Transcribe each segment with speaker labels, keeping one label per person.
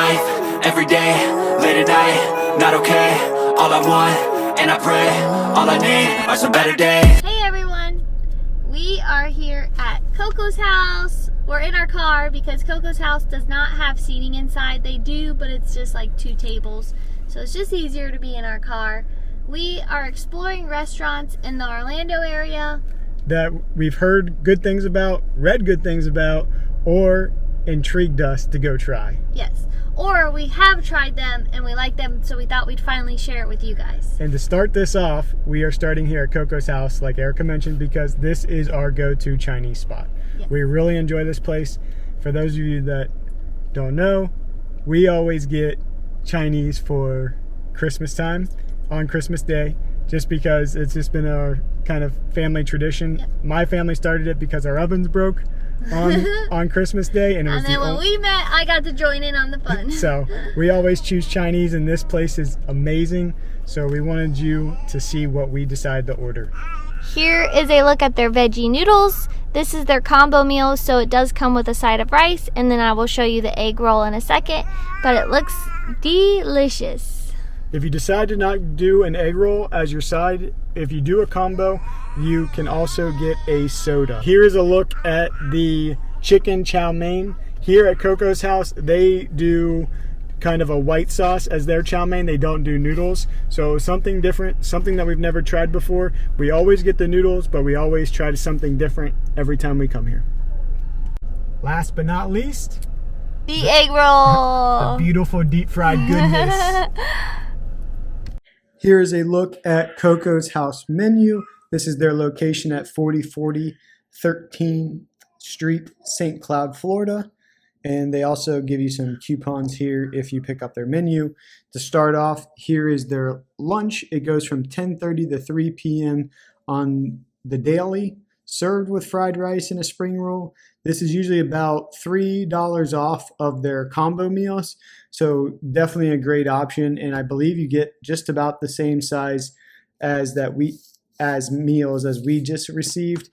Speaker 1: life, every day, late at night, not okay. All I want, and I pray, all I need are some better days.
Speaker 2: Hey everyone, we are here at Coco's house. We're in our car because Coco's house does not have seating inside. They do, but it's just like 2 tables. So it's just easier to be in our car. We are exploring restaurants in the Orlando area
Speaker 3: that we've heard good things about, read good things about, or intrigued us to go try.
Speaker 2: Yes. Or we have tried them and we like them, so we thought we'd finally share it with you guys.
Speaker 3: And to start this off, we are starting here at Coco's house, like Erica mentioned, because this is our go-to Chinese spot. Yes. We really enjoy this place. For those of you that don't know, we always get Chinese for Christmas time, on Christmas Day, just because it's just been our kind of family tradition. Yep. My family started it because our ovens broke on Christmas Day, and
Speaker 2: then when we met, I got to join in on the fun.
Speaker 3: So we always choose Chinese, and this place is amazing. So we wanted you to see what we decided to order.
Speaker 2: Here is a look at their veggie noodles. This is their combo meal, so it does come with a side of rice, and then I will show you the egg roll in a second, but it looks delicious.
Speaker 3: If you decide to not do an egg roll as your side, if you do a combo, you can also get a soda. Here is a look at the chicken chow mein. Here at Coco's house, they do kind of a white sauce as their chow mein. They don't do noodles. So something different, something that we've never tried before. We always get the noodles, but we always try something different every time we come here. Last but not least,
Speaker 2: the egg roll.
Speaker 3: The beautiful deep fried goodness. Here is a look at Coco's house menu. This is their location at 4040 13th Street, St. Cloud, Florida. And they also give you some coupons here if you pick up their menu. To start off, here is their lunch. It goes from 10:30 to 3 p.m. on the daily, served with fried rice and a spring roll. This is usually about $3 off of their combo meals. So definitely a great option. And I believe you get just about the same size as meals as we just received.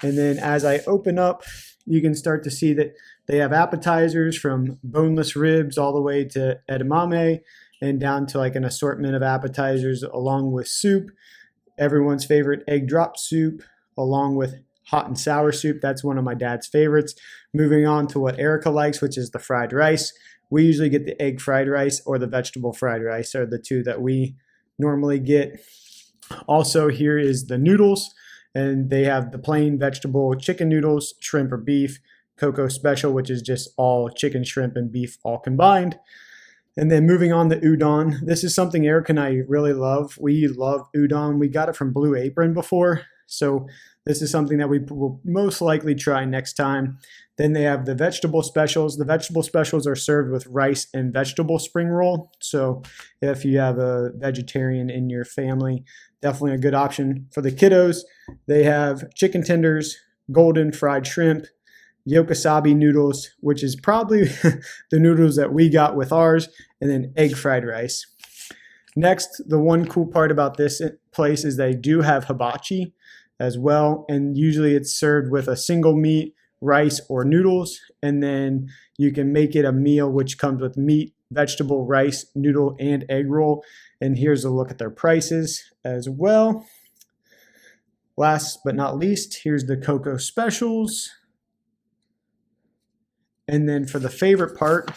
Speaker 3: And then as I open up, you can start to see that they have appetizers from boneless ribs all the way to edamame and down to like an assortment of appetizers along with soup. Everyone's favorite egg drop soup along with hot and sour soup. That's one of my dad's favorites. Moving on to what Erica likes, which is the fried rice. We usually get the egg fried rice or the vegetable fried rice are the two that we normally get. Also, here is the noodles, and they have the plain vegetable chicken noodles, shrimp or beef, Coco Special, which is just all chicken, shrimp, and beef all combined. And then moving on to udon. This is something Eric and I really love. We love udon. We got it from Blue Apron before, so this is something that we will most likely try next time. Then they have the vegetable specials. The vegetable specials are served with rice and vegetable spring roll. So if you have a vegetarian in your family, definitely a good option. For the kiddos, they have chicken tenders, golden fried shrimp, yokosabi noodles, which is probably the noodles that we got with ours, and then egg fried rice. Next, the one cool part about this place is they do have hibachi as well, and usually it's served with a single meat, rice, or noodles, and then you can make it a meal which comes with meat, vegetable, rice, noodle, and egg roll. And here's a look at their prices as well. Last but not least, here's the Coco specials. And then for the favorite part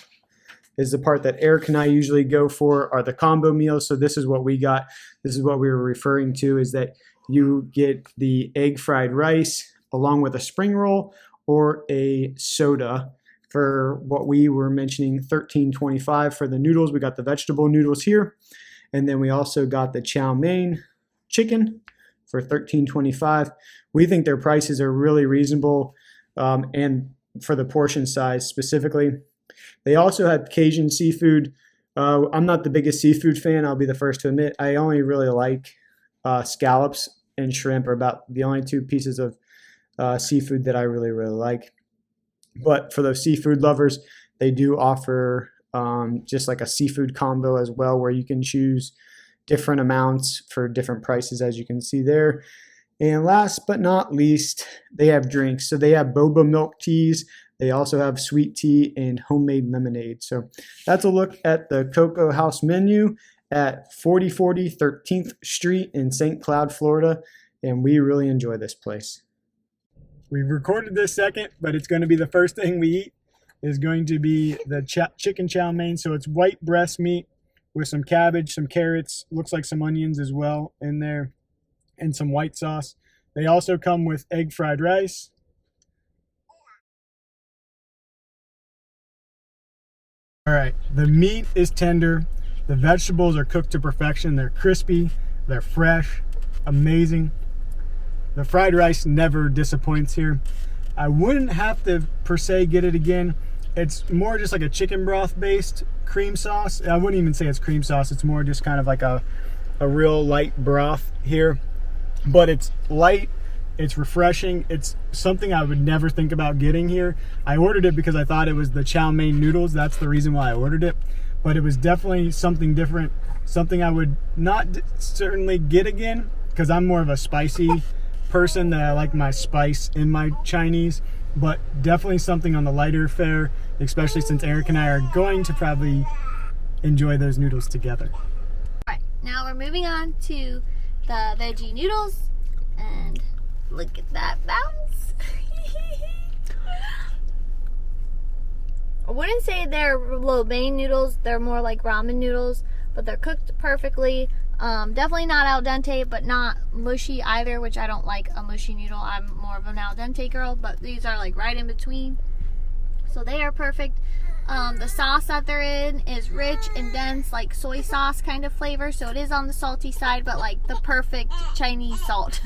Speaker 3: is the part that Eric and I usually go for, are the combo meals. So this is what we got. This is what we were referring to, is that you get the egg fried rice along with a spring roll or a soda. For what we were mentioning, $13.25 for the noodles. We got the vegetable noodles here. And then we also got the chow mein chicken for $13.25. We think their prices are really reasonable, and for the portion size specifically. They also had Cajun seafood. I'm not the biggest seafood fan, I'll be the first to admit. I only really like scallops and shrimp are about the only 2 pieces of seafood that I really like. But for those seafood lovers, they do offer just like a seafood combo as well, where you can choose different amounts for different prices, as you can see there. And last but not least, they have drinks. So they have boba milk teas, They also have sweet tea and homemade lemonade. So that's a look at the Coco House menu at 4040 13th Street in St. Cloud, Florida. And we really enjoy this place. We've recorded this second, but it's going to be the first thing we eat. Is going to be the chicken chow mein. So it's white breast meat with some cabbage, some carrots, looks like some onions as well in there, and some white sauce. They also come with egg fried rice. All right, the meat is tender. The vegetables are cooked to perfection. They're crispy, they're fresh, amazing. The fried rice never disappoints here. I wouldn't have to per se get it again. It's more just like a chicken broth based cream sauce. I wouldn't even say it's cream sauce. It's more just kind of like a real light broth here. But it's light, it's refreshing. It's something I would never think about getting here. I ordered it because I thought it was the chow mein noodles. That's the reason why I ordered it. But it was definitely something different. Something I would not certainly get again because I'm more of a spicy person, that I like my spice in my Chinese. But definitely something on the lighter fare, especially since Eric and I are going to probably enjoy those noodles together.
Speaker 2: Alright, now we're moving on to the veggie noodles, and look at that bounce. I wouldn't say they're lo mein noodles, they're more like ramen noodles, but they're cooked perfectly. Definitely not al dente, but not mushy either, which I don't like a mushy noodle. I'm more of an al dente girl, but these are like right in between. So they are perfect. The sauce that they're in is rich and dense, like soy sauce kind of flavor. So it is on the salty side, but like the perfect Chinese salt.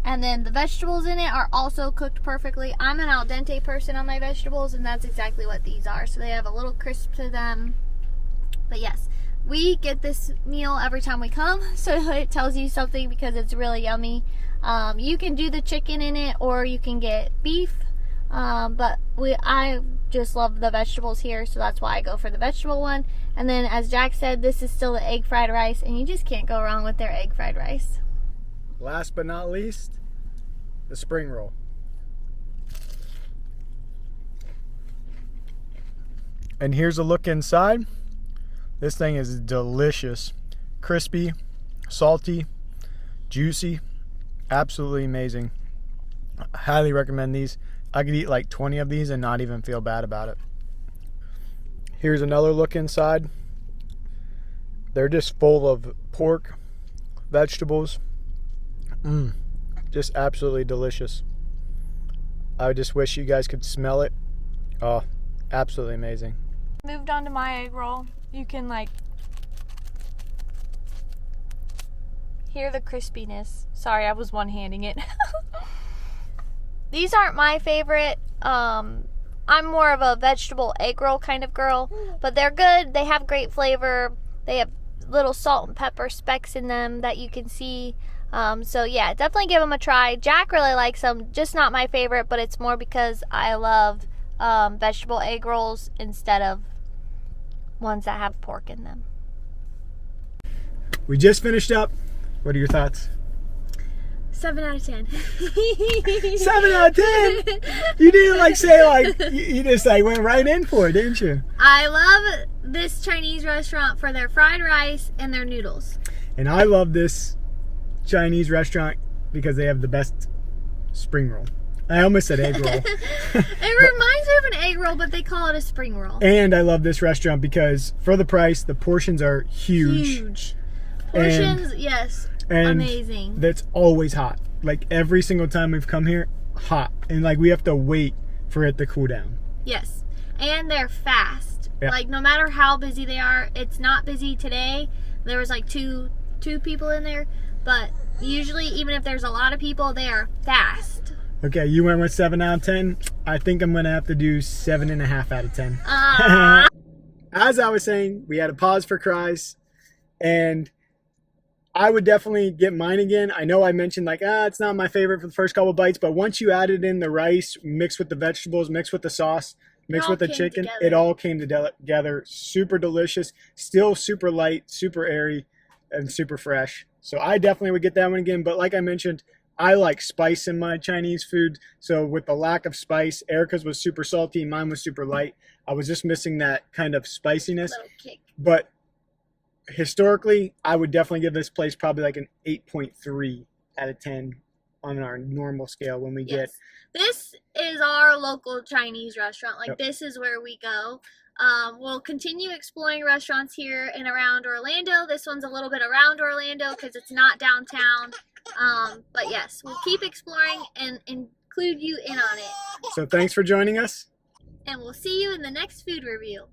Speaker 2: And then the vegetables in it are also cooked perfectly. I'm an al dente person on my vegetables, and that's exactly what these are. So they have a little crisp to them. But yes, we get this meal every time we come, so it tells you something because it's really yummy. You can do the chicken in it, or you can get beef, but I just love the vegetables here, so that's why I go for the vegetable one. And then, as Jack said, this is still the egg fried rice, and you just can't go wrong with their egg fried rice.
Speaker 3: Last but not least, the spring roll. And here's a look inside. This thing is delicious. Crispy, salty, juicy, absolutely amazing. I highly recommend these. I could eat like 20 of these and not even feel bad about it. Here's another look inside. They're just full of pork, vegetables. Just absolutely delicious. I just wish you guys could smell it. Oh, absolutely amazing.
Speaker 2: Moved on to my egg roll. You can like hear the crispiness. Sorry, I was one-handing it. These aren't my favorite. I'm more of a vegetable egg roll kind of girl, but they're good. They have great flavor. They have little salt and pepper specks in them that you can see. So yeah, definitely give them a try. Jack really likes them, just not my favorite, but it's more because I love vegetable egg rolls instead of ones that have pork in them.
Speaker 3: We just finished up. What are your thoughts?
Speaker 2: 7 out of 10.
Speaker 3: 7 out of 10? You didn't like say like, you just like went right in for it, didn't you?
Speaker 2: I love this Chinese restaurant for their fried rice and their noodles.
Speaker 3: And I love this Chinese restaurant because they have the best spring roll. I almost said egg roll.
Speaker 2: It reminds me of an egg roll, but they call it a spring roll.
Speaker 3: And I love this restaurant because for the price, the portions are huge.
Speaker 2: Huge. Portions, yes.
Speaker 3: And
Speaker 2: amazing.
Speaker 3: That's always hot. Like every single time we've come here, hot. And like we have to wait for it to cool down.
Speaker 2: Yes. And they're fast.
Speaker 3: Yeah.
Speaker 2: Like no matter how busy they are, it's not busy today. There was like two people in there. But usually, even if there's a lot of people, they are fast.
Speaker 3: Okay, you went with 7 out of 10. I think I'm going to have to do 7.5 out of 10. As I was saying, we had a pause for cries. And I would definitely get mine again. I know I mentioned like, it's not my favorite for the first couple bites. But once you added in the rice, mixed with the vegetables, mixed with the sauce, mixed with the chicken, it all came together. Super delicious. Still super light, super airy, and super fresh. So I definitely would get that one again. But like I mentioned, I like spice in my Chinese food. So with the lack of spice, Erica's was super salty, mine was super light. I was just missing that kind of spiciness.
Speaker 2: Little kick.
Speaker 3: But historically, I would definitely give this place probably like an 8.3 out of 10 on our normal scale when we get.
Speaker 2: This is our local Chinese restaurant. Like,
Speaker 3: Yep.
Speaker 2: This is where we go. We'll continue exploring restaurants here and around Orlando. This one's a little bit around Orlando because it's not downtown. But yes, we'll keep exploring and include you in on it.
Speaker 3: So thanks for joining us.
Speaker 2: And we'll see you in the next food review.